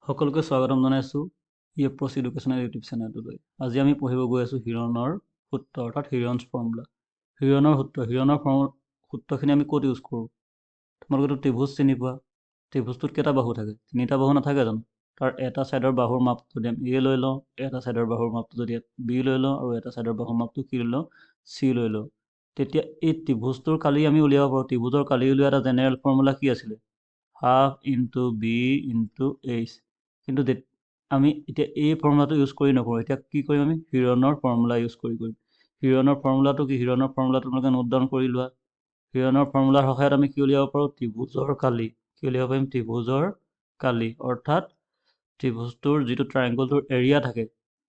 সকলোকে স্বাগতম জনাইছোঁ ইএপ্ৰছ এডুকেশ্যনেল ইউটিউব চেনেলটোলৈ। আজি আমি পঢ়িব গৈ আছোঁ হিৰণৰ সূত্ৰ অৰ্থাৎ হিৰণছ ফৰ্মুলা। হিৰণৰ সূত্ৰখিনি আমি ক'ত ইউজ কৰোঁ? তোমালোকেতো ত্ৰিভুজ চিনি পোৱা। ত্ৰিভুজটোত কেইটা বাহু থাকে? তিনিটা বাহু নাথাকে জানো? তাৰ এটা ছাইডৰ বাহুৰ মাপটো যদি আমি এ লৈ লওঁ, এটা ছাইডৰ বাহুৰ মাপটো যদি বি লৈ লওঁ, আৰু এটা ছাইডৰ বাহুৰ মাপটো কি লৈ লওঁ? চি লৈ লওঁ। তেতিয়া এই ত্ৰিভুজটোৰ কালি আমি উলিয়াব পাৰোঁ। ত্ৰিভুজৰ কালি উলিওৱা এটা জেনেৰেল ফৰ্মুলা কি আছিলে? Half into B into H. কিন্তু আমি এতিয়া এই ফৰ্মুলাটো ইউজ কৰি নকৰোঁ। এতিয়া কি কৰিম? আমি হিৰণৰ ফৰ্মুলা ইউজ কৰিম। হিৰণৰ ফৰ্মুলাটো কি? হিৰণৰ ফৰ্মুলাটো তোমালোকে নোট ডাউন কৰি লোৱা। হিৰণৰ ফৰ্মুলাৰ সহায়ত আমি কি উলিয়াব পাৰোঁ? ত্ৰিভুজৰ কালি। কি উলিয়াব পাৰিম? ত্ৰিভুজৰ কালি, অৰ্থাৎ ত্ৰিভুজটোৰ যিটো ট্ৰাইংগলটোৰ এৰিয়া থাকে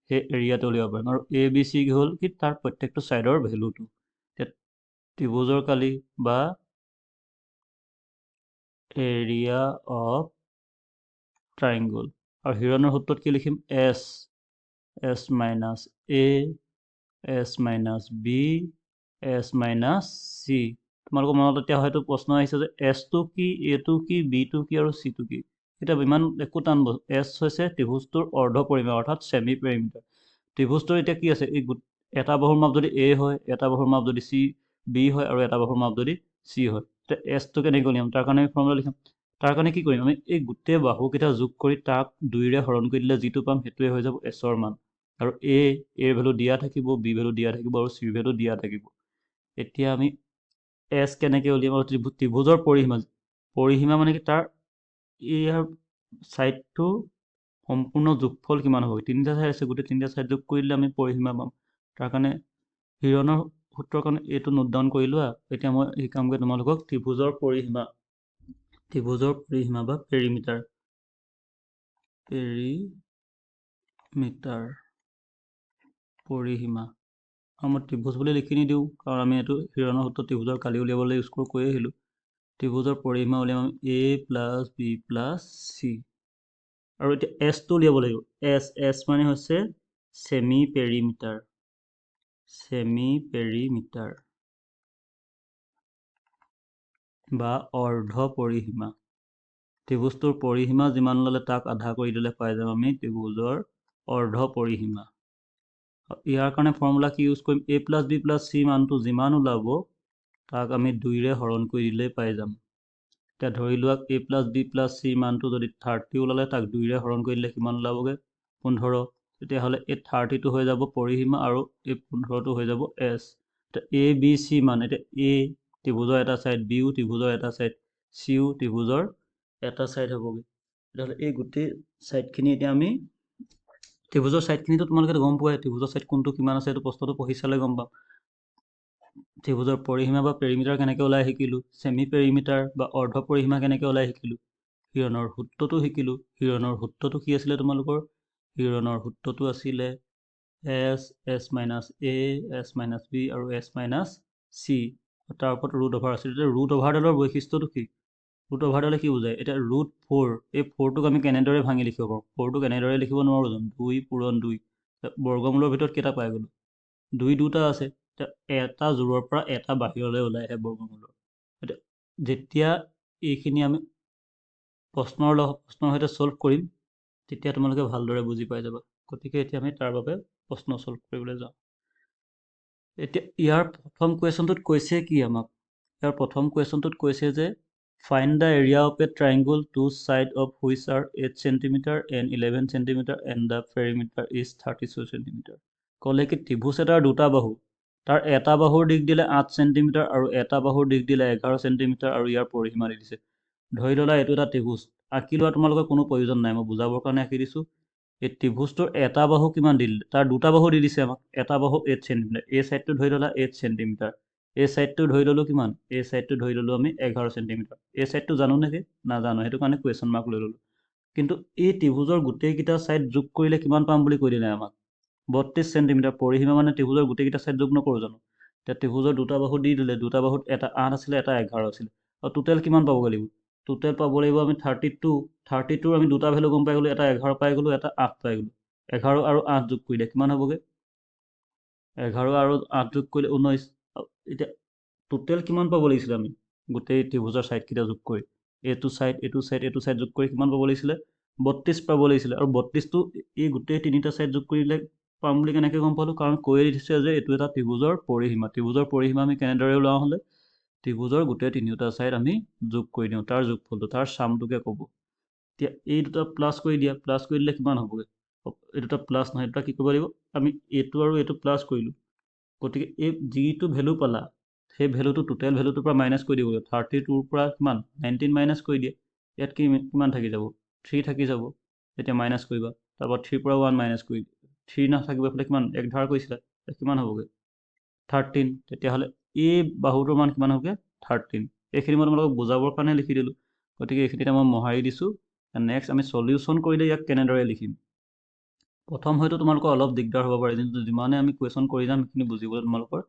সেই এৰিয়াটো উলিয়াব পাৰিম। আৰু এ বি চি হ'ল কি? তাৰ প্ৰত্যেকটো ছাইডৰ ভেলুটো। ত্ৰিভুজৰ কালি বা এৰিয়া অফ ট্ৰাইংগল। আৰু হিৰণৰ সূত্ৰত কি লিখিম? S minus A, S minus B, S minus C. তোমালোকৰ মনত এতিয়া হয়তো প্ৰশ্ন আহিছে যে এছটো কি, এটো কি, বিটো কি আৰু চিটো কি? এতিয়া ইমান একো টান বস্তু। এছ হৈছে ত্ৰিভুজটোৰ অৰ্ধ পৰিমাপ অৰ্থাৎ ছেমি পেৰিমিটাৰ। ত্ৰিভুজটোৰ এতিয়া কি আছে? এটা বাহুৰ মাপ যদি এ হয়, এটা বাহুৰ মাপ যদি বি হয়, আৰু এটা বাহুৰ মাপ যদি চি হয়, তেতিয়া এছটো কেনেকৈ উলিয়াম? তাৰ কাৰণে আমি ফৰ্মুলা লিখিম। তাৰ কাৰণে কি কৰিম? আমি এই গোটেই বাহুকেইটা যোগ কৰি তাক 2ৰে হৰণ কৰি দিলে যিটো পাম সেইটোৱে হৈ যাব এছৰ মান। আৰু এৰ ভেলু দিয়া থাকিব, বি ভেলু দিয়া থাকিব, আৰু চিৰ ভেলু দিয়া থাকিব। এতিয়া আমি এছ কেনেকৈ উলিয়াম? আৰু ত্ৰিভুজৰ পৰিসীমা মানে কি? তাৰ ইয়াৰ ছাইডটো সম্পূৰ্ণ যোগফল কিমান হ'ব? তিনিটা ছাইড আছে, গোটেই তিনিটা ছাইড যোগ কৰি দিলে আমি পৰিসীমা পাম। তাৰ কাৰণে হিৰণৰ সূত্ৰৰ কাৰণে এইটো নোট ডাউন কৰি লোৱা। এতিয়া মই শিকামগৈ তোমালোকক ত্ৰিভুজৰ পৰিসীমা বা পেৰিমিটাৰ। পৰিসীমা। আৰু মই ত্ৰিভুজ বুলি লিখি নিদিওঁ, কাৰণ আমি এইটো হিৰণৰ সূত্ৰ ত্ৰিভুজৰ কালি উলিয়াবলৈ ইউজ কৰি আহিলোঁ। ত্ৰিভুজৰ পৰিসীমা উলিয়াম আমি এ প্লাছ বি প্লাছ চি। আৰু এতিয়া এছটো উলিয়াব লাগিব। এছ মানে হৈছে ছেমি পেৰিমিটাৰ বা অৰ্ধ পৰিসীমা। ত্ৰিভুজটোৰ পৰিসীমা যিমান ল'লে তাক আধা কৰি দিলে পাই যাম আমি ত্ৰিভুজৰ অৰ্ধ পৰিসীমা। ইয়াৰ কাৰণে ফৰ্মুলা কি ইউজ কৰিম? এ প্লাছ বি প্লাছ চি মানটো যিমান ওলাব তাক আমি 2ৰে হৰণ কৰি দিলেই পাই যাম। এতিয়া ধৰি লোৱা এ প্লাছ বি প্লাছ চি মানটো যদি 30 ওলালে তাক 2ৰে হৰণ কৰি দিলে কিমান ওলাবগৈ? 15। তেতিয়াহ'লে এই 30টো হৈ যাব পৰিসীমা, আৰু এই 15টো হৈ যাব এছ। এতিয়া এ বি চি মান, এতিয়া এ ত্ৰিভুজৰ এটা ছাইড, বিও ত্ৰিভুজৰ এটা ছাইড, চিও ত্ৰিভুজৰ এটা ছাইড হ'বগৈ। তেতিয়াহ'লে এই গোটেই ছাইডখিনি এতিয়া আমি ত্ৰিভুজৰ ছাইডখিনিতো তোমালোকে গম পোৱাই, ত্ৰিভুজৰ ছাইড কোনটো কিমান আছে, এইটো প্ৰশ্নটো পঢ়ি চালে গম পাম। ত্ৰিভুজৰ পৰিসীমা বা পেৰিমিটাৰ কেনেকৈ ওলাই শিকিলোঁ। ছেমি পেৰিমিটাৰ বা অৰ্ধ পৰিসীমা কেনেকৈ ওলাই শিকিলোঁ। হিৰণৰ সূত্ৰটো শিকিলোঁ। হিৰণৰ সূত্ৰটো কি আছিলে তোমালোকৰ? হিৰণৰ সূত্ৰটো আছিলে S minus A, S minus B আৰু এছ মাইনাছ চি। তাৰ ওপৰত ৰুট অভাৰ আছিলে। এতিয়া ৰুট অভাৰডালৰ বৈশিষ্ট্যটো কি? ৰুট অভাৰডালে কি বুজায়? এতিয়া √4, এই 4টোক আমি কেনেদৰে ভাঙি লিখিব পাৰোঁ? 4টোক এনেদৰে লিখিব নোৱাৰোঁ জানো? 2 পূৰণ 2। বৰ্গমূলৰ ভিতৰত কেইটা পাই গ'লোঁ? 2 দুটা আছে। এটা জোৰৰ পৰা এটা বাহিৰলৈ ওলাই আহে বৰ্গমূলৰ। এতিয়া যেতিয়া এইখিনি আমি প্ৰশ্নৰ সৈতে ছল্ভ কৰিম তেতিয়া তোমালোকে ভালদৰে বুজি পাই যাবা। গতিকে এতিয়া আমি তাৰ বাবে প্ৰশ্ন ছল্ভ কৰিবলৈ যাওঁ। এতিয়া ইয়াৰ প্ৰথম কুৱেশ্যনটোত কৈছে কি আমাক? ইয়াৰ প্ৰথম কুৱেশ্যনটোত কৈছে যে find the area of a triangle whose side of which are 8 cm and 11 cm and the perimeter is 32 cm. ক'লে কি ত্ৰিভুজ এটাৰ দুটা বাহু, তাৰ এটা বাহুৰ দিশ দিলে 8 cm আৰু এটা বাহুৰ দিশ দিলে 11 cm, আৰু ইয়াৰ পৰিসীমা দি দিছে। ধৰি ল'লা এইটো এটা ত্ৰিভুজ। আঁকি লোৱা তোমালোকৰ কোনো প্ৰয়োজন নাই, মই বুজাবৰ কাৰণে আঁকি দিছোঁ। এই ত্ৰিভুজটোৰ এটা বাহু কিমান দি দিলে? তাৰ দুটা বাহু দি দিছে আমাক। এটা বাহু 8 cm, এই ছাইডটো ধৰি ল'লা 8 cm, এই ছাইডটো ধৰি ল'লোঁ কিমান? এই ছাইডটো ধৰি ল'লোঁ আমি 11 cm। এই ছাইডটো জানো নেকি? নাজানো, সেইটো কাৰণে কুৱেশ্যন মাৰ্ক লৈ ল'লোঁ। কিন্তু এই ত্ৰিভুজৰ গোটেইকেইটা ছাইড যোগ কৰিলে কিমান পাম বুলি কৈ দিলে আমাক? 32 cm। পৰিসীমা মানে ত্ৰিভুজৰ গোটেইকেইটা ছাইড যোগ নকৰোঁ জানো? এতিয়া ত্ৰিভুজৰ দুটা বাহু দি দিলে, দুটা বাহুত এটা 8 আছিলে, এটা 11 আছিলে, আৰু টোটেল কিমান পাবগৈ লাগিব? টোটেল পাব লাগিব আমি 32। 32ৰ আমি দুটা ভেলু গম পাই গ'লোঁ, এটা 11 পাই গ'লোঁ, এটা 8 পাই গ'লোঁ। 11 আৰু 8 যোগ কৰিলে কিমান হ'বগৈ? 11 আৰু 8 যোগ কৰিলে 19। এতিয়া টোটেল কিমান পাব লাগিছিলে আমি গোটেই ত্ৰিভুজৰ ছাইডকেইটা যোগ কৰি? এইটো ছাইড যোগ কৰি কিমান পাব লাগিছিলে? 32 পাব লাগিছিলে আৰু 32টো এই গোটেই তিনিটা ছাইড যোগ কৰিলে পাম বুলি কেনেকৈ গম পালোঁ? কাৰণ কৈয়ে দিছে যে এইটো এটা ত্ৰিভুজৰ পৰিসীমা। ত্ৰিভুজৰ পৰিসীমা আমি কেনেদৰে ওলাওঁ হ'লে? ত্ৰিভুজৰ গোটেই তিনিওটা ছাইড আমি যোগ কৰি দিওঁ, তাৰ যোগফলটো, তাৰ চামটোকে ক'ব। এতিয়া এই দুটা প্লাছ কৰি দিয়া, প্লাছ কৰি দিলে কিমান হ'বগৈ? এই দুটা প্লাছ নহয়, এই দুটা কি কৰিব লাগিব? আমি এইটো আৰু এইটো প্লাছ কৰিলোঁ, গতিকে এই যিটো ভেলু পালা সেই ভেলুটো টোটেল ভেলুটোৰ পৰা মাইনাছ কৰি দিব লাগিব। 32ৰ পৰা কিমান 19 মাইনাছ কৰি দিয়ে। ইয়াত কিমান থাকি যাব? 3 থাকি যাব। এতিয়া মাইনাছ কৰিবা, তাৰপৰা 3ৰ পৰা 1 মাইনাছ কৰি 3 নাথাকিব, এইফালে কিমান 1 ধাৰ কৰিছিলা, কিমান হ'বগৈ? 13। তেতিয়াহ'লে এই বাহুটোৰ মান কিমান হ'বগৈ? 13। এইখিনি মই তোমালোকক বুজাবৰ কাৰণে লিখি দিলোঁ, গতিকে এইখিনিতে মই মোহাৰি দিছোঁ। নেক্সট আমি সলিউশ্যন কৰিলে ইয়াক কেনেদৰে লিখিম? প্ৰথম হয়তো তোমালোকৰ অলপ দিগদাৰ হ'ব পাৰে, কিন্তু যিমানে আমি কুৱেশ্যন কৰি যাম সেইখিনি বুজিবলৈ তোমালোকৰ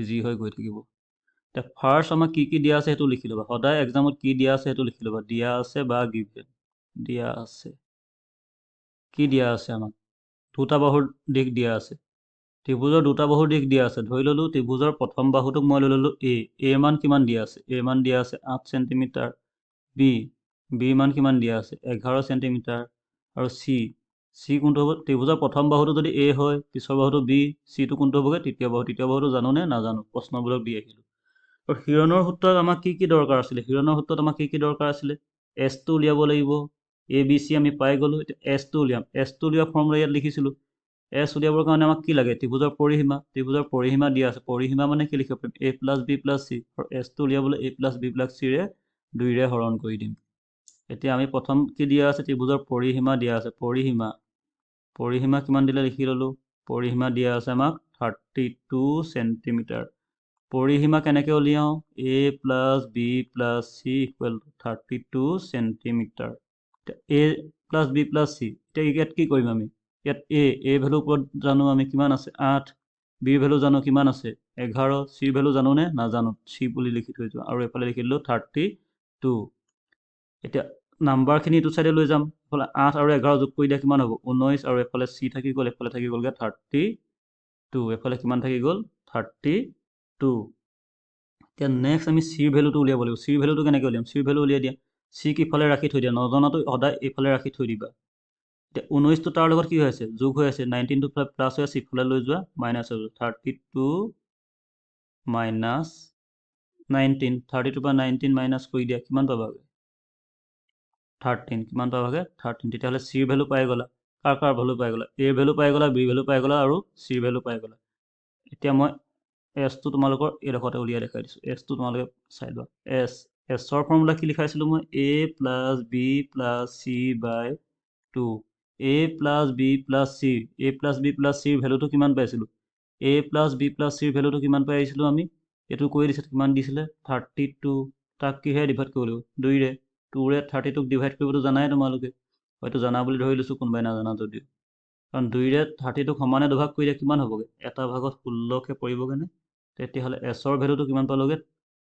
ইজি হৈ গৈ থাকিব। এতিয়া ফাৰ্ষ্ট আমাক কি কি দিয়া আছে সেইটো লিখি ল'বা। সদায় এক্সামত কি দিয়া আছে সেইটো লিখি ল'বা। দিয়া আছে বা গিভেন দিয়া আছে। কি দিয়া আছে আমাক? দুটা বাহুৰ দিশ দিয়া আছে। ত্ৰিভুজৰ দুটা বাহুৰ দিশ দিয়া আছে। ধৰি ল'লোঁ ত্ৰিভুজৰ প্ৰথম বাহুটোক মই লৈ ল'লোঁ এৰ মান কিমান দিয়া আছে? এৰ মান দিয়া আছে 8 চেণ্টিমিটাৰ। বিৰ মান কিমান দিয়া আছে? 11 চেণ্টিমিটাৰ। আৰু চি কোনটো হ'ব? ত্ৰিভুজৰ প্ৰথম বাহুটো যদি এ হয়, পিছৰ বাহুটো বি, চিটো কোনটো হ'বগৈ? তৃতীয় বাহু। তৃতীয় বাহুটো জানোনে? নাজানো, প্ৰশ্নবোৰক দি আহিলোঁ। আৰু হিৰণৰ সূত্ৰত আমাক কি কি দৰকাৰ আছিলে? হিৰণৰ সূত্ৰত আমাক কি কি দৰকাৰ আছিলে? এছটো উলিয়াব লাগিব। এ বি চি আমি পাই গ'লোঁ। এতিয়া এছটো উলিয়াম। এছটো উলিওৱা ফৰ্মুলা ইয়াত লিখিছিলোঁ। এছ উলিয়াবৰ কাৰণে আমাক কি লাগে? ত্ৰিভুজৰ পৰিসীমা। ত্ৰিভুজৰ পৰিসীমা দিয়া আছে। পৰিসীমা মানে কি লিখিব পাৰিম? এ প্লাছ বি প্লাছ চি। আৰু এছটো উলিয়াবলৈ এ প্লাছ বি প্লাছ চিৰে 2ৰে হৰণ কৰি দিম। এতিয়া আমি প্ৰথম কি দিয়া আছে? ত্ৰিভুজৰ পৰিসীমা দিয়া আছে। পৰিসীমা কিমান দিলে লিখি ল'লোঁ। পৰিসীমা দিয়া আছে আমাক 32 চেণ্টিমিটাৰ। পৰিসীমা কেনেকৈ উলিয়াওঁ? A plus B plus C equal to 32 centimetre. A plus B plus C. এতিয়া ইয়াত কি কৰিম আমি? ইয়াত এ ভেলু ওপৰত জানো আমি কিমান আছে? 8। বিৰ ভেলু জানো কিমান আছে? 11। চিৰ ভেলু জানোনে? নাজানো, চি বুলি লিখি থৈ যোৱা। আৰু এইফালে লিখি দিলোঁ 32। এতিয়া নাম্বাৰখিনি এইটো ছাইডে লৈ যাম। এইফালে 8 আৰু 11 যোগ কৰি দিয়া কিমান হ'ব? 19। আৰু এইফালে চি থাকি গ'ল, এইফালে থাকি গ'লগৈ 32। এইফালে কিমান থাকি গ'ল? 32। এতিয়া নেক্সট আমি চিৰ ভেলুটো উলিয়াব লাগিব। চিৰ ভেলুটো কেনেকৈ উলিয়াম? চিৰ ভেলু উলিয়াই দিয়া। চিক ইফালে ৰাখি থৈ দিয়া, নজনাটো সদায় এইফালে ৰাখি থৈ দিবা। এতিয়া 19টো তাৰ লগত কি হৈ আছে? যোগ হৈ আছে। 19টো প্লাছ হৈ আছে, ইফালে লৈ যোৱা মাইনাছ হৈ যোৱা। 32 মাইনাছ 19। 32ৰ পৰা 19 মাইনাছ কৰি দিয়া, কিমান পাবাগৈ? 13। কিমান পাবাগৈ? 13। তেতিয়াহ'লে চিৰ ভেলু পাই গ'লা। কাৰ ভেলু পাই গ'লা? এৰ ভেলু পাই গ'লা, বিৰ ভেলু পাই গ'লা আৰু চিৰ ভেলু পাই গ'লা। এতিয়া মই এছটো তোমালোকৰ এইডোখৰতে উলিয়াই দেখাই দিছোঁ। এছটো তোমালোকে চাই লোৱা। এছৰ ফৰ্মুলা কি লিখাইছিলোঁ মই? A plus B plus C by 2। A plus B plus C. A plus B plus চিৰ ভেলুটো কিমান পাইছিলোঁ? এ প্লাছ বি প্লাছ চিৰ ভেলুটো কিমান পাই আহিছিলোঁ আমি? এইটো কৈ দিছে কিমান দিছিলে? 32। তাক কিহেৰে ডিভাইড কৰিব লাগিব? 2ৰে। 2ৰে 32ক ডিভাইড কৰিবতো জানাই তোমালোকে। হয়তো জানা বুলি ধৰি লৈছোঁ, কোনোবাই নাজানা যদিও। কাৰণ 2ৰে 32ক সমানে দুভাগ কৰিলে কিমান হ'বগৈ? এটা ভাগত 16কে পৰিবগৈনে? তেতিয়াহ'লে এছৰ ভেলুটো কিমান পালোগৈ?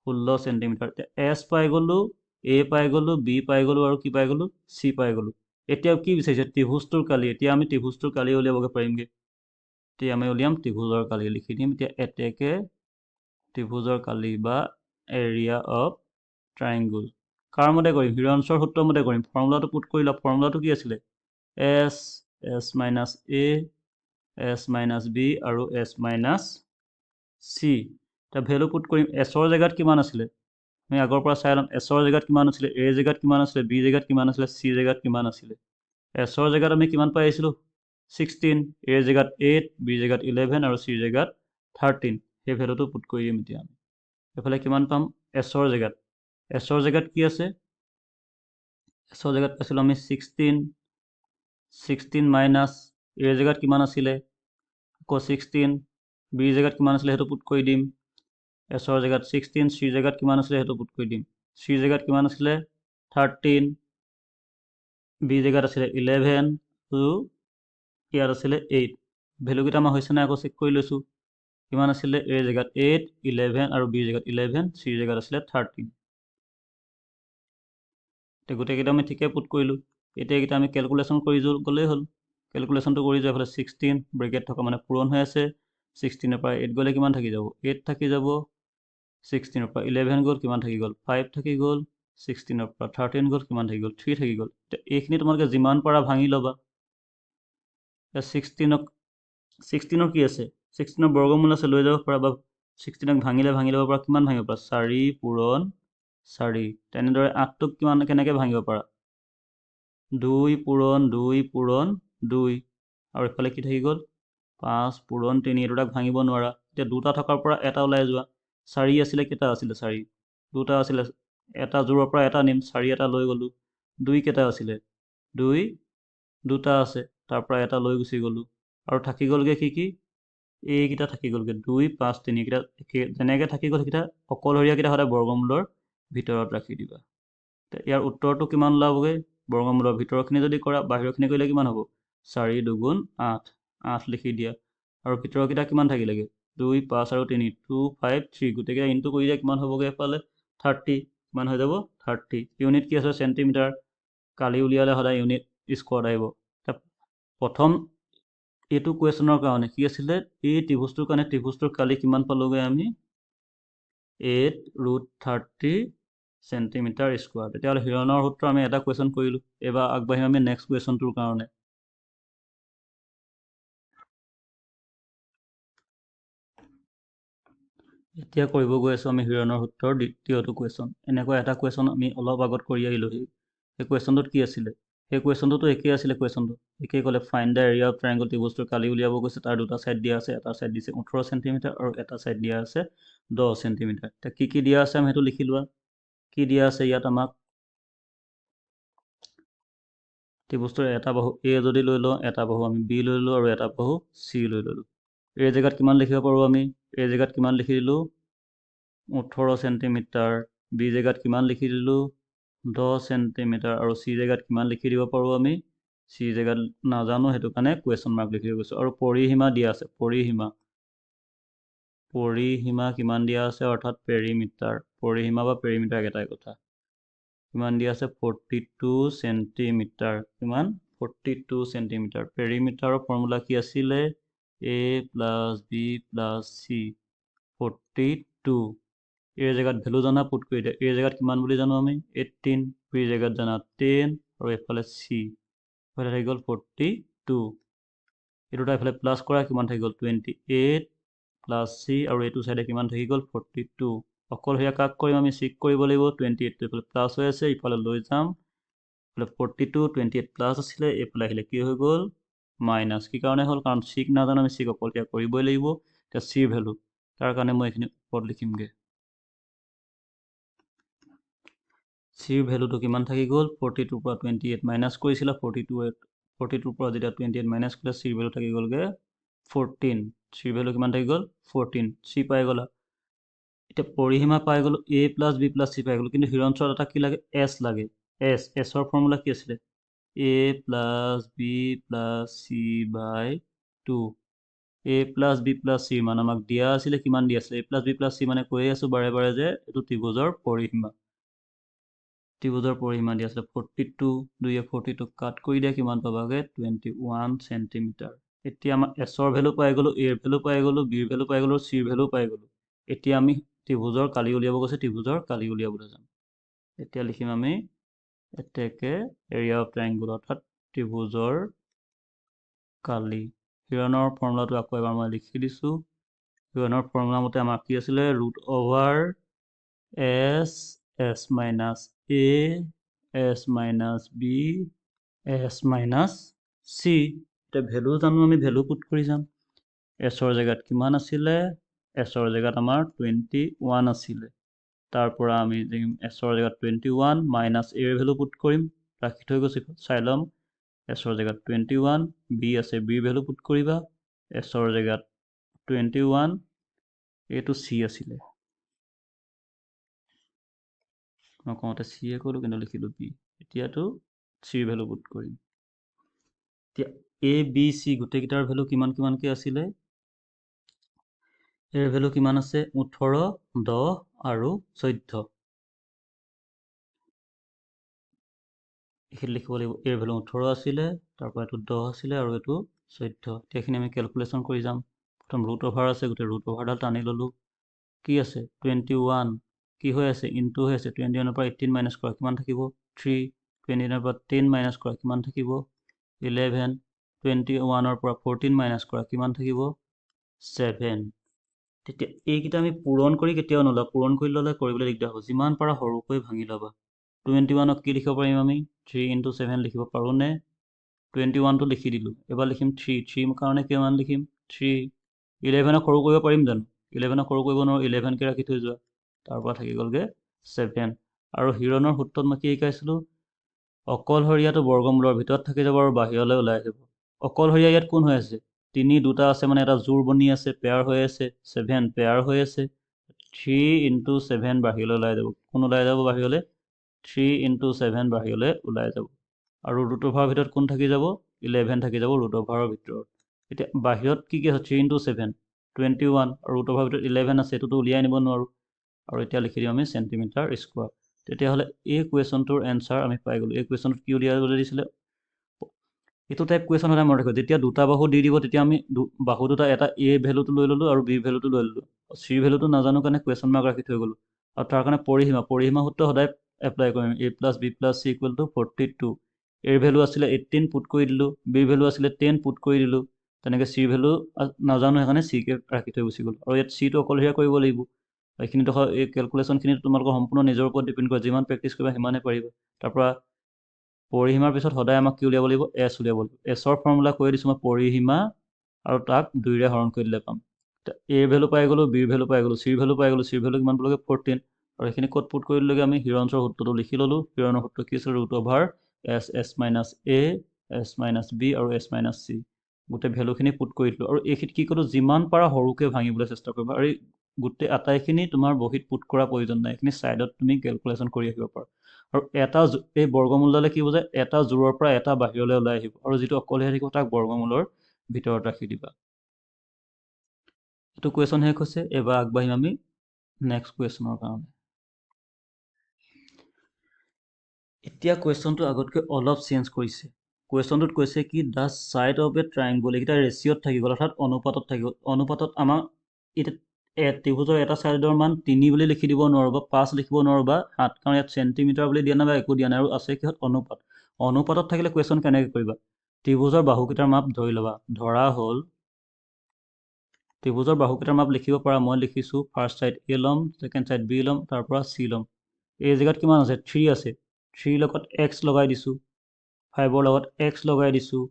16 চেণ্টিমিটাৰ। এতিয়া এছ পাই গ'লোঁ, এ পাই গ'লোঁ, বি পাই গ'লোঁ আৰু কি পাই গ'লোঁ? চি পাই গ'লোঁ। এতিয়া কি বিচাৰিছে? ত্ৰিভুজটোৰ কালি। এতিয়া আমি ত্ৰিভুজটোৰ কালি উলিয়াবগৈ পাৰিমগৈ। এতিয়া আমি উলিয়াম ত্ৰিভুজৰ কালি, লিখি দিম এতিয়া এতেকে ত্ৰিভুজৰ কালি বা এৰিয়া অফ ট্ৰাইংগুল। কাৰ মতে কৰিম? হিৰণছৰ সূত্ৰ মতে কৰিম। ফৰ্মুলাটো পুট কৰি লওক। ফৰ্মুলাটো কি আছিলে? S minus A, S minus B আৰু এছ মাইনাছ চি। এতিয়া ভেলু পুট কৰিম। এছৰ জেগাত কিমান আছিলে? আমি আগৰ পৰা চাই ল'ম। এছৰ জেগাত কিমান আছিলে? এৰ জেগাত কিমান আছিলে? বি জেগাত কিমান আছিলে? চি জেগাত কিমান আছিলে? এছৰ জেগাত আমি কিমান পাই আহিছিলোঁ? 16। এৰ জেগাত 8, বিৰ জেগাত 11 আৰু চিৰ জেগাত 13। সেই ভেলুটো পুট কৰি দিম এতিয়া আমি। এইফালে কিমান পাম? এছৰ জেগাত কি আছে? এছৰ জেগাত পাইছিলোঁ আমি 16 মাইনাছ এৰ জেগাত কিমান আছিলে? আকৌ 16। বিৰ জেগাত কিমান আছিলে সেইটো পুট কৰি দিম। এছৰ জেগাত 16, চিৰ জেগাত কিমান আছিলে সেইটো পুট কৰি দিম। চিৰ জেগাত কিমান আছিলে? 13। বিৰ জেগাত আছিলে 11 আৰু ইয়াত আছিলে 8। ভেলুকেইটা আমাৰ হৈছেনে আকৌ চেক কৰি লৈছোঁ। কিমান আছিলে? এৰ জেগাত 8, 11 আৰু বিৰ জেগাত 11, চিৰ জেগাত আছিলে 13। এতিয়া গোটেইকেইটা আমি ঠিকে পুট কৰিলোঁ। এতিয়া এইকেইটা আমি কেলকুলেশ্যন কৰি গ'লেই হ'ল। কেলকুলেশ্যনটো কৰি যোৱা এইফালে 16 ব্ৰেকেট থকা মানে পূৰণ হৈ আছে। 16ৰ পৰা 8 গ'লে কিমান থাকি যাব? 8 থাকি যাব। 16ৰ পৰা 11 গ'ল, কিমান থাকি গ'ল? 5 থাকি গ'ল। 16ৰ পৰা 13 গ'ল, কিমান থাকি গ'ল 3 থাকি গ'ল। এতিয়া এইখিনি তোমালোকে যিমান পাৰা ভাঙি ল'বা। এতিয়া 16ৰ কি আছে, 16ৰ বৰ্গমূল আছে, লৈ যাব পাৰা, বা 16ক ভাঙিলে ভাঙি ল'ব পাৰা। কিমান ভাঙিব পাৰা, 4 পূৰণ 4। তেনেদৰে 8টোক কেনেকৈ ভাঙিব পাৰা, 2 পূৰণ 2 পূৰণ 2। আৰু এইফালে কি থাকি গ'ল, 5 পূৰণ 3। এই দুটাক ভাঙিব নোৱাৰা। এতিয়া দুটা থকাৰ পৰা এটা ওলাই যোৱা। 4 আছিলে, কেইটা আছিলে, 4 দুটা আছিলে, এটা জোৰৰ পৰা এটা নিম, 4 এটা লৈ গ'লোঁ। 2 কেইটা আছিলে, 2 দুটা আছে, তাৰ পৰা এটা লৈ গুচি গ'লোঁ। আৰু থাকি গ'লগৈ কি এইকেইটা থাকি গ'লগৈ, 2 5 3। এইকেইটা যেনেকৈ থাকি গ'ল সেইকেইটা অকলশৰীয়াকেইটা সদায় বৰ্গমূলৰ ভিতৰত ৰাখি দিবা। ইয়াৰ উত্তৰটো কিমান ওলাবগৈ, বৰ্গমূলৰ ভিতৰৰখিনি যদি কৰা, বাহিৰৰখিনি কৰিলে কিমান হ'ব, 4 2 8, 8 লিখি দিয়া। আৰু ভিতৰৰকেইটা কিমান থাকিলেগৈ, 2 5 আৰু 3, 2 5 3। গোটেইকেইটা ইনটু কৰি দিয়া, কিমান হ'বগৈ এফালে 30। কিমান হৈ যাব, 30। ইউনিট কি আছে, চেণ্টিমিটাৰ। কালি উলিয়ালে সদায় ইউনিট স্কোৱাৰ্ড আহিব। প্ৰথম এইটো কুৱেশ্যনৰ কাৰণে কি আছিলে, এই ত্ৰিভুজটোৰ কাৰণে ত্ৰিভুজটোৰ কালি কিমান পালোগৈ আমি, 8√30 চেণ্টিমিটাৰ স্কোৱাৰ। তেতিয়াহ'লে হিৰণৰ সূত্ৰ আমি এটা কুৱেশ্যন কৰিলোঁ। এইবাৰ আগবাঢ়িম আমি নেক্সট কুৱেশ্যনটোৰ কাৰণে। এতিয়া কৰিব গৈ আছোঁ আমি হিৰণৰ সূত্ৰৰ দ্বিতীয়টো কুৱেশ্যন। এনেকুৱা এটা কুৱেশ্যন আমি অলপ আগত কৰি আহিলোঁহি। সেই কুৱেশ্যনটোত কি আছিলে, সেই কুৱেশ্যনটোতো একেই আছিলে। কুৱেশ্যনটো একেই ক'লে, find the area of triangle. ত্ৰিভুজটোৰ কালি উলিয়াব গৈছে, তাৰ দুটা ছাইড দিয়া আছে। এটা ছাইড দিছে 18 চেণ্টিমিটাৰ আৰু এটা ছাইড দিয়া আছে 10 চেণ্টিমিটাৰ। এতিয়া কি দিয়া আছে আমি সেইটো লিখি লোৱা। কি দিয়া আছে ইয়াত আমাক, ত্ৰিভুজটোৰ এটা বাহু এ যদি লৈ লওঁ, এটা বাহু আমি বি লৈ ল'লোঁ, আৰু এটা বাহু চি লৈ ল'লোঁ। এই জেগাত কিমান লিখিব পাৰোঁ আমি, এই জেগাত কিমান লিখি দিলোঁ, 18 চেণ্টিমিটাৰ। বি জেগাত কিমান লিখি দিলোঁ, 10 চেণ্টিমিটাৰ। আৰু চি জেগাত কিমান লিখি দিব পাৰোঁ আমি, চি জেগাত নাজানো, সেইটো কাৰণে কুৱেশ্যন মাৰ্ক লিখি গৈছোঁ। আৰু পৰিসীমা দিয়া আছে, পৰিসীমা কিমান দিয়া আছে, অৰ্থাৎ পেৰিমিটাৰ। পৰিসীমা বা পেৰিমিটাৰ একেটাই কথা। কিমান দিয়া আছে, 42 চেণ্টিমিটাৰ। কিমান, 42 চেণ্টিমিটাৰ। পেৰিমিটাৰৰ ফৰ্মুলা কি আছিলে, a + b + c, 42। এই জেগাত ভেলু জানা, পুট কৰি দিয়া। এই জেগাত কিমান বুলি জানো আমি, 18। বি জেগাত জানা 10, আৰু এইফালে চি, এইফালে থাকি গ'ল 42। এই দুটা এইফালে প্লাছ কৰা, কিমান থাকি গ'ল, 28 + c, আৰু এইটো চাইডে কিমান থাকি গ'ল, 42। অকল সেয়া কাক কৰিম আমি, চিক কৰিব লাগিব। 28টো এইফালে প্লাছ হৈ আছে, ইফালে লৈ যাম, এইফালে 42, 28 প্লাছ আছিলে, এইফালে আহিলে কি হৈ গ'ল, মাইনাছ। কি কাৰণে হ'ল, কাৰণ চিক নাজানো আমি, চিক অকল সেয়া কৰিবই লাগিব। এতিয়া চিৰ ভেলু, তাৰ কাৰণে মই এইখিনি ওপৰত লিখিমগৈ। চিৰ ভেলুটো কিমান থাকি গ'ল, 42ৰ পৰা 28 মাইনাছ কৰিছিলে, 42ৰ পৰা যেতিয়া 28 মাইনাছ কৰিলে, চিৰ ভেলু থাকি গ'লগৈ 14। চিৰ ভেলু কিমান থাকি গ'ল, 14। চি পাই গ'লা। এতিয়া পৰিসীমা পাই গ'লোঁ, a + b + c পাই গ'লোঁ। কিন্তু হিৰণচৰত এটা কি লাগে, এছ লাগে। এছৰ ফৰ্মুলা কি আছিলে, a + b + c/2। a + b + c মান আমাক দিয়া আছিলে, কিমান দিয়া আছিলে, a + b + c মানে কৈয়ে আছোঁ বাৰে বাৰে যে এইটো ত্ৰিভুজৰ পৰিসীমা। ত্ৰিভুজৰ পৰিসীমা দিয়া আছিলে 42। 2 42 কাট কৰি দিয়া, কিমান পাবাগৈ, 21 চেণ্টিমিটাৰ। এতিয়া আমাৰ এছৰ ভেলু পাই গ'লোঁ, এৰ ভেলু পাই গ'লোঁ, বিৰ ভেলু পাই গ'লোঁ, চিৰ ভেলু পাই গ'লোঁ। এতিয়া আমি ত্ৰিভুজৰ কালি উলিয়াব গৈছে, ত্ৰিভুজৰ কালি উলিয়াবলৈ যাম। এতিয়া লিখিম আমি এতেকে এৰিয়া অফ ট্ৰাইংগল, অৰ্থাৎ ত্ৰিভুজৰ কালি। হিৰণৰ ফৰ্মুলাটো আকৌ এবাৰ মই লিখি দিছোঁ। হিৰণৰ ফৰ্মুলা মতে আমাৰ কি আছিলে, √s s - a s - b s - c। এতিয়া ভেলু জানো আমি, ভেলু পুট কৰি যাম। এছৰ জেগাত কিমান আছিলে, এছৰ জেগাত আমাৰ 21 আছিলে। তাৰ পৰা আমি এছৰ জেগাত 21 মাইনাছ এৰ ভেলু পুট কৰিম, ৰাখি থৈ গৈছোঁ, চাই ল'ম। এছৰ জেগাত 21, বি আছে, বিৰ ভেলু পুট কৰিবা। এছৰ জেগাত 21, এইটো চি আছিলে, মই কওঁতে চিয়ে ক'লোঁ, কিন্তু লিখিলোঁ বি। এতিয়াতো চিৰ ভেলু পুট কৰিম। এতিয়া এ বি চি গোটেইকেইটাৰ ভেলু কিমান কিমানকৈ আছিলে, এৰ ভেলু কিমান আছে, 18, 10 আৰু 14। এইখিনি লিখিব লাগিব, এৰ ভেলু 18 আছিলে, তাৰপৰা এইটো 10 আছিলে, আৰু এইটো 14। এইখিনি আমি কেলকুলেশ্যন কৰি যাম। প্ৰথম ৰুট অভাৰ আছে, গোটেই ৰুট অভাৰডাল টানি ল'লোঁ। কি আছে, 21, কি হৈ আছে ইনটু হৈ আছে 21 পৰা 18 মাইনাছ কৰা কিমান থাকিব 3 21 পৰা 10 মাইনাছ কৰা কিমান থাকিব 11 21 পৰা 14 মাইনাছ কৰা কিমান থাকিব 7 তেতিয়া এইকেইটা আমি পূৰণ কৰি কেতিয়াও নলওঁ পূৰণ কৰি ল'লে কৰিবলৈ দিগদাৰ হ'ব যিমান পাৰা সৰুকৈ ভাঙি ল'বা 21ক কি লিখিব পাৰিম আমি 3 × 7 লিখিব পাৰোঁনে 21টো লিখি দিলোঁ এবাৰ লিখিম 3 কাৰণে কিমান লিখিম 3 11ক সৰু কৰিব পাৰিম জানো 11ক সৰু কৰিব নোৱাৰোঁ 11কে ৰাখি থৈ যোৱা তাৰ পৰা থাকি গ'লগৈ 7 আৰু হিৰণৰ সূত্ৰত মই কি শিকাইছিলোঁ অকলশৰীয়াটো বৰ্গমূলৰ ভিতৰত থাকি যাব আৰু বাহিৰলৈ ওলাই যাব অকলশৰীয়া ইয়াত কোন হৈ আছে 3 দুটা আছে মানে এটা জোৰ বনি আছে পেয়াৰ হৈ আছে 7 পেয়াৰ হৈ আছে 3 × 7 বাহিৰলৈ ওলাই যাব কোন ওলাই যাব বাহিৰলৈ 3 × 7 বাহিৰলৈ ওলাই যাব আৰু ৰুট অভাৰৰ ভিতৰত কোন থাকি যাব 11 থাকি যাব ৰুট অভাৰৰ ভিতৰত এতিয়া বাহিৰত কি আছে 3 × 7 21 আৰু ৰুট অভাৰৰ ভিতৰত 11 আছে এইটোতো উলিয়াই নিব নোৱাৰোঁ আৰু এতিয়া লিখি দিওঁ আমি চেণ্টিমিটাৰ স্কোৱাৰ তেতিয়াহ'লে এই কুৱেশ্যনটোৰ এনচাৰ আমি পাই গ'লোঁ এই কুৱেশ্যনটোত কি উলিয়াবলৈ দিছিলে এইটো টাইপ কুৱেশ্যন সদায় মনত ৰাখিব যেতিয়া দুটা বাহু দি দিব তেতিয়া আমি বাহু দুটা এটা এ ভেলুটো লৈ ল'লোঁ আৰু বি ভেলুটো লৈ ল'লোঁ চি ভেলুটো নাজানো কাৰণে কুৱেশ্যন মাৰ্ক ৰাখি থৈ গ'লোঁ আৰু তাৰ কাৰণে পৰিসীমা সূত্ৰ সদায় এপ্লাই কৰিম a + b + c = 42 এৰ ভেলু আছিলে 18 পুট কৰি দিলোঁ বিৰ ভেলু আছিলে 10 পুট কৰি দিলোঁ তেনেকৈ চিৰ ভেলু নাজানো সেইকাৰণে চিকে ৰাখি থৈ গুচি গ'ল আৰু ইয়াত চিটো অকলশৰীয়া কৰিব লাগিব এইখিনিতো এই কেলকুলেশ্যনখিনি তোমালোকৰ সম্পূৰ্ণ নিজৰ ওপৰত ডিপেণ্ড কৰে যিমান প্ৰেক্টিছ কৰিবা সিমানে পাৰিবা তাৰপৰা পৰিসীমাৰ পিছত সদায় আমাক কি উলিয়াব লাগিব এছ উলিয়াব লাগিব এছৰ ফৰ্মুলা কৈ দিছোঁ মই পৰিসীমা আৰু তাক 2ৰে হৰণ কৰি দিলে পাম এৰ ভেলু পাই গ'লোঁ বিৰ ভেলু পাই গ'লোঁ চিৰ ভেলু পাই গ'লোঁ চিৰ ভেলু কিমান পালোগৈ 14 আৰু সেইখিনি ক'ত পুট কৰি দিলোগৈ আমি হিৰণছৰ সূত্ৰটো লিখি ল'লোঁ হিৰণৰ সূত্ৰ কি আছিল root over s - a s - b আৰু s - c গোটেই ভেলুখিনি পুট কৰি দিলোঁ আৰু এইখিনিত কি ক'লোঁ যিমান পাৰা সৰুকৈ ভাঙিবলৈ চেষ্টা কৰিবা আৰু গোটেই আটাইখিনি তোমাৰ বহীত পুট কৰাৰ প্ৰয়োজন নাই এইখিনি ছাইডত তুমি কেলকুলেশ্যন কৰি ৰাখিব পাৰা আৰু এটা এই বৰ্গমূলডালে কি বুজায় এটা জোৰৰ পৰা এটা বাহিৰলৈ ওলাই আহিব আৰু যিটো অকলশৰীয়া থাকিব তাক বৰ্গমূলৰ ভিতৰত ৰাখি দিবা এইটো কুৱেশ্যন শেষ হৈছে এবাৰ আগবাঢ়িম আমি নেক্সট কুৱেশ্যনৰ কাৰণে এতিয়া কুৱেশ্যনটো আগতকৈ অলপ চেঞ্জ কৰিছে কুৱেশ্যনটোত কৈছে কি the side of A triangle এইকেইটা ৰেচিঅ'ত থাকি গ'ল অৰ্থাৎ অনুপাতত থাকি গ'ল অনুপাতত আমাৰ এতিয়া ত্ৰিভুজৰ এটা ছাইডৰ মান 3 বুলি লিখি দিব নোৱাৰোঁ বা 5 লিখিব নোৱাৰোঁ বা 7 কাৰণ ইয়াত চেণ্টিমিটাৰ বুলি দিয়া নাই বা একো দিয়া নাই আৰু আছে কিহত অনুপাতত থাকিলে কুৱেশ্যন কেনেকৈ কৰিবা ত্ৰিভুজৰ বাহুকেইটাৰ মাপ ধৰি ল'বা ধৰা হ'ল ত্ৰিভুজৰ বাহুকেইটাৰ মাপ লিখিব পৰা মই লিখিছোঁ ফাৰ্ষ্ট ছাইড এ ল'ম ছেকেণ্ড ছাইড বি ল'ম তাৰ পৰা চি ল'ম এই জেগাত কিমান আছে 3 আছে 3 লগত x লগাই দিছোঁ 5ৰ লগত x লগাই দিছোঁ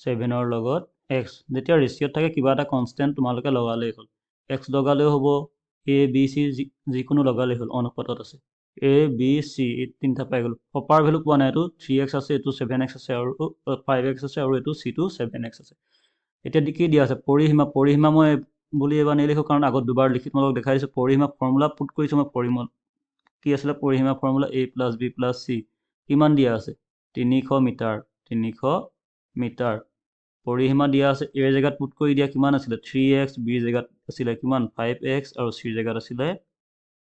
7ৰ লগত x যেতিয়া ৰেচিঅ'ত থাকে কিবা এটা কনষ্টেণ্ট তোমালোকে লগালেই হ'ল x লগালেও হ'ব a b c যিকোনো লগালেই হ'ল অনুপাতত আছে a b c এই তিনিটা পাই গ'লোঁ প্ৰপাৰ ভেলু পোৱা নাই এইটো 3x আছে এইটো 7x আছে আৰু 5x আছে আৰু এইটো c2 7x আছে এতিয়া কি দিয়া আছে পৰিসীমা মই বুলি এবাৰ নিলিখোঁ কাৰণ আগত দুবাৰ লিখি তোমালোকক দেখাই দিছোঁ পৰিসীমা ফৰ্মুলা পুট কৰিছোঁ মই কি আছিলে পৰিসীমা ফৰ্মুলা a + b + c কিমান দিয়া আছে 300 মিটাৰ পৰিসীমা দিয়া আছে এৰ জেগাত পুট কৰি দিয়া কিমান আছিলে 3x বিৰ জেগাত আছিলে কিমান 5x আৰু চিৰ জেগাত আছিলে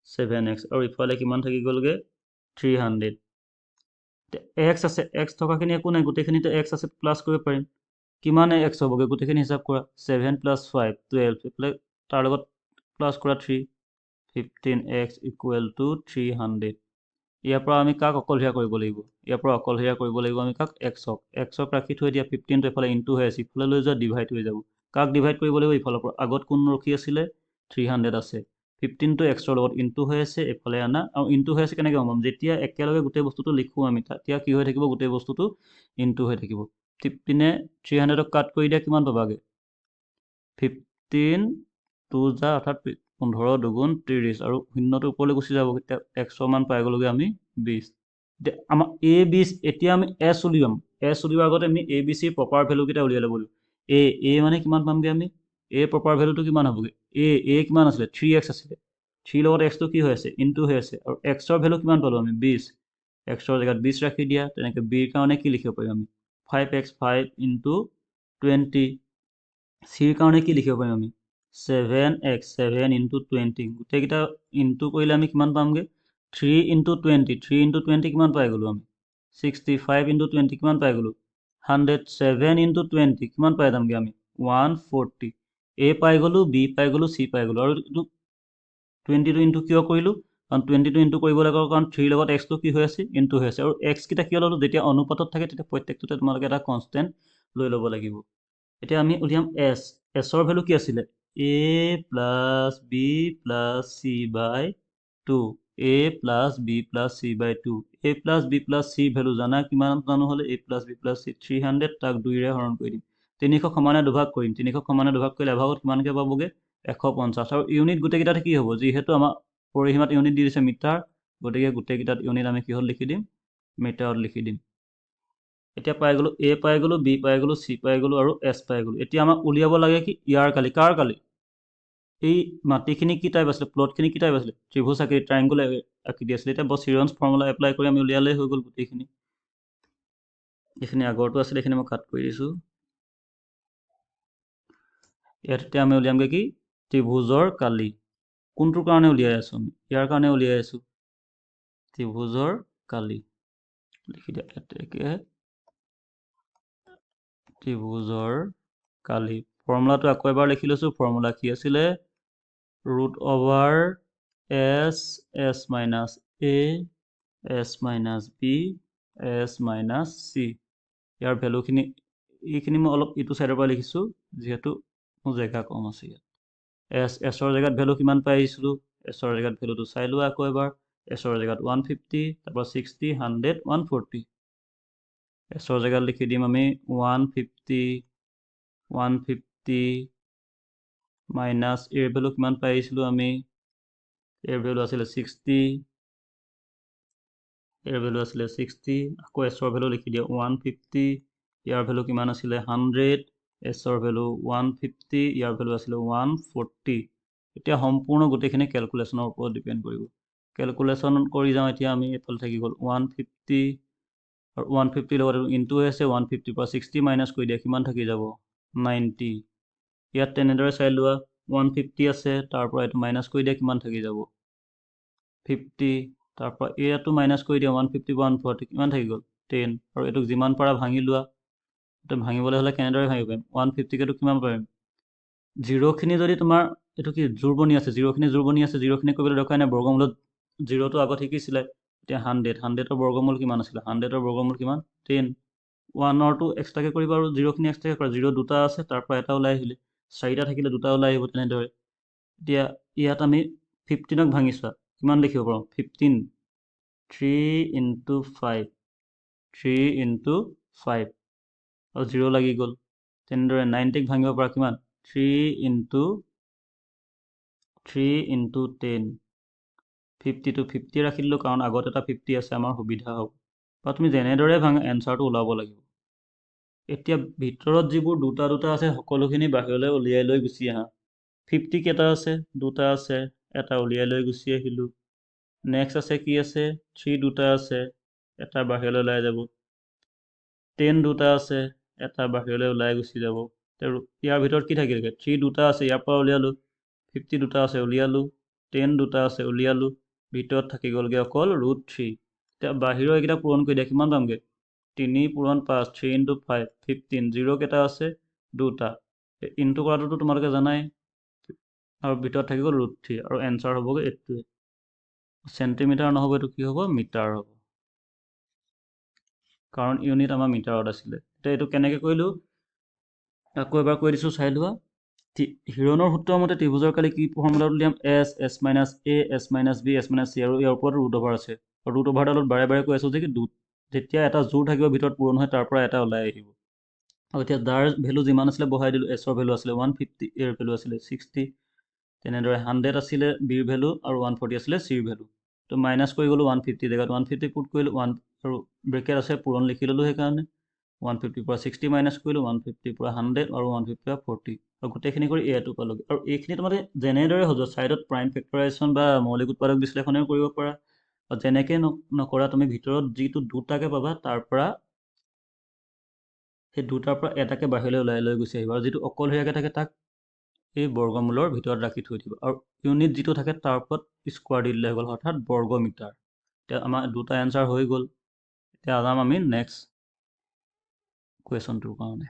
7x আৰু ইফালে কিমান থাকি গ'লগৈ 300 x আছে x থকাখিনি একো নাই গোটেইখিনিতে x আছে প্লাছ কৰিব পাৰিম কিমান x হ'বগৈ গোটেইখিনি হিচাপ কৰা 7 + 5 12 এইফালে তাৰ লগত প্লাছ কৰা 3 15x = 300 ইয়াৰ পৰা আমি কাক অকলশৰীয়া কৰিব লাগিব আমি কাক xক ৰাখি থৈ দিয়া 15টো এফালে ইনটু হৈ আছে ইফালে লৈ যোৱা ডিভাইড হৈ যাব কাক ডিভাইড কৰিব লাগিব ইফালৰ পৰা আগত কোন ৰখি আছিলে 300 আছে 15টো xৰ লগত ইনটু হৈ আছে এফালে আনা আৰু ইনটু হৈ আছে কেনেকৈ গম পাম যেতিয়া একেলগে গোটেই বস্তুটো লিখোঁ আমি তেতিয়া কি হৈ থাকিব গোটেই বস্তুটো ইনটু হৈ থাকিব 15 300ক কাট কৰি দিয়া কিমান পাবাগৈ 15 2 যা অৰ্থাৎ 15 দুগুণ 30 আৰু শূন্যটো ওপৰলৈ গুচি যাব তেতিয়া xৰ মান পাই গ'লোগৈ আমি 20 এতিয়া আমাৰ এতিয়া আমি s উলিওৱাৰ আগতে আমি a b c প্ৰপাৰ ভেলুকেইটা উলিয়াই ল'ব লাগিব a মানে কিমান পামগৈ আমি a প্ৰপাৰ ভেলুটো কিমান হ'বগৈ a কিমান আছিলে 3x আছিলে 3 লগত xটো কি হৈ আছে ইনটু হৈ আছে আৰু xৰ ভেলু কিমান পালোঁ আমি 20 xৰ জেগাত 20 ৰাখি দিয়া তেনেকৈ bৰ কাৰণে কি লিখিব পাৰিম আমি 5x 5 × 20 চিৰ কাৰণে কি লিখিব পাৰিম আমি 7x 7 × 20 গোটেইকেইটা ইনটু কৰিলে আমি কিমান পামগৈ 3 × 20 কিমান পাই গ'লোঁ আমি 65 × 20 কিমান পাই গ'লোঁ 100 7 × 20 কিমান পাই যামগৈ আমি 140 a পাই গ'লোঁ b পাই গ'লোঁ c পাই গ'লোঁ আৰু এইটো 20টো ইনটু কিয় কৰিলোঁ কাৰণ 22 ইনটু কৰিব লাগিব কাৰণ 3 লগত এক্সটো কি হৈ আছে ইনটু হৈ আছে আৰু এক্স কেইটা কিয় ল'লোঁ যেতিয়া অনুপাতত থাকে তেতিয়া প্ৰত্যেকটোতে তোমালোকে এটা কনষ্টেণ্ট লৈ ল'ব লাগিব এতিয়া আমি উলিয়াম এছ এছৰ ভেলু কি আছিলে A plus B plus C by 2 A plus B plus C by 2 A plus B plus C value জানা কিমান জানো হ'লে A plus B plus C 300 তাক 2ৰে হৰণ কৰি দিম 300 সমানে দুভাগ কৰিম 300 সমানে দুভাগ কৰিলে এভাগত কিমানকৈ পাবগৈ 150 আৰু ইউনিট গোটেইকেইটাত কি হ'ব যিহেতু আমাৰ পৰিসীমাত ইউনিট দি দিছে মিটাৰ গতিকে গোটেইকেইটাত ইউনিট আমি কিহত লিখি দিম মিটাৰত লিখি দিম এতিয়া পাই গ'লো এ পাই গ'লো বি পাই গ'লো চি পাই গ'লো আৰু এছ পাই গ'লো এতিয়া আমাক উলিয়াব লাগে কি ইয়াৰ কালি কাৰ কালি এই মাটিখিনি কি টাইপ আছিলে প্লটখিনি কি টাইপ আছিলে ত্ৰিভুজ আকৃতি ট্ৰাইংগুল আকৃতি দি আছিলে এতিয়া বছ চিৰিয়ন্স ফৰ্মুলা এপ্লাই কৰি আমি উলিয়ালেই হৈ গ'ল গোটেইখিনি এইখিনি আগৰটো আছিলে এইখিনি মই কাট কৰি দিছোঁ ইয়াত এতিয়া আমি উলিয়ামগৈ কি ত্ৰিভুজৰ কালি কোনটোৰ কাৰণে উলিয়াই আছোঁ আমি ইয়াৰ কাৰণে উলিয়াই আছোঁ ত্ৰিভুজৰ কালি লিখি দিয়া ইয়াতে ত্ৰিভুজৰ কালি ফৰ্মুলাটো আকৌ এবাৰ লিখি লৈছোঁ ফৰ্মুলা কি আছিলে root over S S minus A S minus B S minus C ইয়াৰ ভেলুখিনি এইখিনি মই অলপ ইটো ছাইডৰ পৰা লিখিছোঁ যিহেতু মোৰ জেগা কম আছে ইয়াত এছৰ জেগাত ভেলু কিমান পাই আহিছিলোঁ এছৰ জেগাত ভেলুটো চাই লোৱা আকৌ এবাৰ এছৰ জেগাত 150 তাৰপৰা 60 100 140 এছৰ জেগাত লিখি দিম আমি 150 মাইনাছ এৰ ভেলু কিমান পাই আহিছিলোঁ আমি এৰ ভেলু আছিলে 60 এৰ ভেলু আছিলে 60 আকৌ এছৰ ভেলু লিখি দিয়া 150 ইয়াৰ ভেলু কিমান আছিলে 100 এছৰ ভেলু 150 ইয়াৰ ভেলু আছিলে 140 এতিয়া সম্পূৰ্ণ গোটেইখিনি কেলকুলেশ্যনৰ ওপৰত ডিপেণ্ড কৰিব কেলকুলেশ্যন কৰি যাওঁ এতিয়া আমি এইফালে থাকি গ'ল 150 আৰু 150 লগত ইনটু হৈ আছে 150 পৰা 60 মাইনাছ কৰি দিয়া কিমান থাকি যাব 90 ইয়াত তেনেদৰে চাই লোৱা 150 আছে তাৰ পৰা এইটো মাইনাছ কৰি দিয়া কিমান থাকি যাব 50 তাৰ পৰা ইয়াতো মাইনাছ কৰি দিয়া 150 পৰা 140 কিমান থাকি গ'ল 10 আৰু এইটোক যিমান পাৰা ভাঙি লোৱা এইটো ভাঙিবলৈ হ'লে কেনেদৰে ভাঙিব পাৰিম 150কেতো কিমান পাৰিম জিৰ'খিনি যদি তোমাৰ এইটো কি জোৰ বনি আছে জিৰ'খিনি কৰিবলৈ দৰকাৰ নাই বৰ্গমূলত জিৰ'টো আগত শিকিছিলে এতিয়া 100ৰ বৰ্গমূল কিমান আছিলে 100ৰ বৰ্গমূল কিমান 10 1ৰটো এক্সট্ৰাকৈ কৰিবা আৰু জিৰ'খিনি এক্সট্ৰাকৈ কৰা জিৰ' দুটা আছে তাৰ পৰা এটা ওলাই আহিলে 4টা থাকিলে দুটা ওলাই আহিব তেনেদৰে এতিয়া ইয়াত আমি 15ক ভাঙি চোৱা কিমান লিখিব পাৰোঁ 15 3 ইনটু 5 আৰু 0 লাগি গ'ল তেনেদৰে 90ক ভাঙিব পৰা কিমান 3 ইনটু 10 50টো 50 ৰাখি দিলোঁ কাৰণ আগত এটা 50 আছে আমাৰ সুবিধা হ'ব বা তুমি যেনেদৰে ভাঙা এনচাৰটো ওলাব লাগিব এতিয়া ভিতৰত যিবোৰ দুটা আছে সকলোখিনি বাহিৰলৈ উলিয়াই লৈ গুচি আহা 50 কেইটা আছে দুটা আছে এটা উলিয়াই লৈ গুচি আহিলোঁ নেক্সট আছে কি আছে 3 দুটা আছে এটা বাহিৰলৈ ওলাই যাব 10 দুটা আছে এটা বাহিৰলৈ ওলাই গুচি যাব ইয়াৰ ভিতৰত কি থাকিলগৈ 3 দুটা আছে ইয়াৰ পৰা উলিয়ালোঁ 50 দুটা আছে উলিয়ালোঁ 10 দুটা আছে উলিয়ালোঁ ভিতৰত থাকি গ'লগৈ অকল √3 এতিয়া বাহিৰৰ এইকেইটা পূৰণ কৰি দিয়া কিমান পামগৈ 3 পূৰণ 5 3 ইনটু 5 15 0 কেইটা আছে দুটা ইনটু কৰাটোতো তোমালোকে জানাই আৰু ভিতৰত থাকি গ'ল √3 আৰু এনচাৰ হ'বগৈ এইটোৱে চেণ্টিমিটাৰ নহ'ব এইটো কি হ'ব মিটাৰ হ'ব কাৰণ ইউনিট আমাৰ মিটাৰত আছিলে এতিয়া এইটো কেনেকৈ কৰিলোঁ আকৌ এবাৰ কৈ দিছোঁ চাই লোৱা হিৰনৰ সূত্ৰৰ মতে ত্ৰিভুজৰ কালি কি ফৰ্মুলাটো উলিয়াম S minus A S minus B S minus C আৰু ইয়াৰ ওপৰত ৰুট অভাৰ আছে আৰু ৰুট অভাৰডালত বাৰে কৈ আছোঁ যে কি যেতিয়া এটা জোৰ থাকিব ভিতৰত পূৰণ হয় তাৰ পৰা এটা ওলাই আহিব আৰু এতিয়া যাৰ ভেলু যিমান আছিলে বহাই দিলোঁ এছৰ ভেলু আছিলে 150 এৰ ভেলু আছিলে 60 তেনেদৰে 100 আছিলে বিৰ ভেলু আৰু 140 আছিলে চিৰ ভেলু তো মাইনাছ কৰি গ'লোঁ 150 জেগাত 150 পুট কৰিলোঁ 1 আৰু ব্ৰেকেট আছে পূৰণ লিখি ল'লোঁ সেইকাৰণে 150 পৰা 60 মাইনাছ কৰিলোঁ 150 পৰা 100 আৰু 150 পৰা 40 আৰু গোটেইখিনি কৰি এটো পালোগৈ আৰু এইখিনি তোমালোকে যেনেদৰে সজোৱা ছাইডত প্ৰাইম ফেক্টৰাইজেশ্যন বা মৌলিক উৎপাদক বিশ্লেষণেও কৰিব পাৰা আৰু যেনেকৈ নকৰা তুমি ভিতৰত যিটো দুটাকৈ পাবা তাৰ পৰা সেই দুটাৰ পৰা এটাকৈ বাহিৰলৈ ওলাই লৈ গুচি আহিব আৰু যিটো অকলশৰীয়াকৈ থাকে তাক এই বৰ্গমূলৰ ভিতৰত ৰাখি থৈ দিব আৰু ইউনিট যিটো থাকে তাৰ ওপৰত স্কোৱাৰ দি দিলে হৈ গ'ল অৰ্থাৎ বৰ্গমিটাৰ এতিয়া আমাৰ দুটা এনচাৰ হৈ গ'ল এতিয়া যাম আমি নেক্সট কুৱেশ্যনটোৰ কাৰণে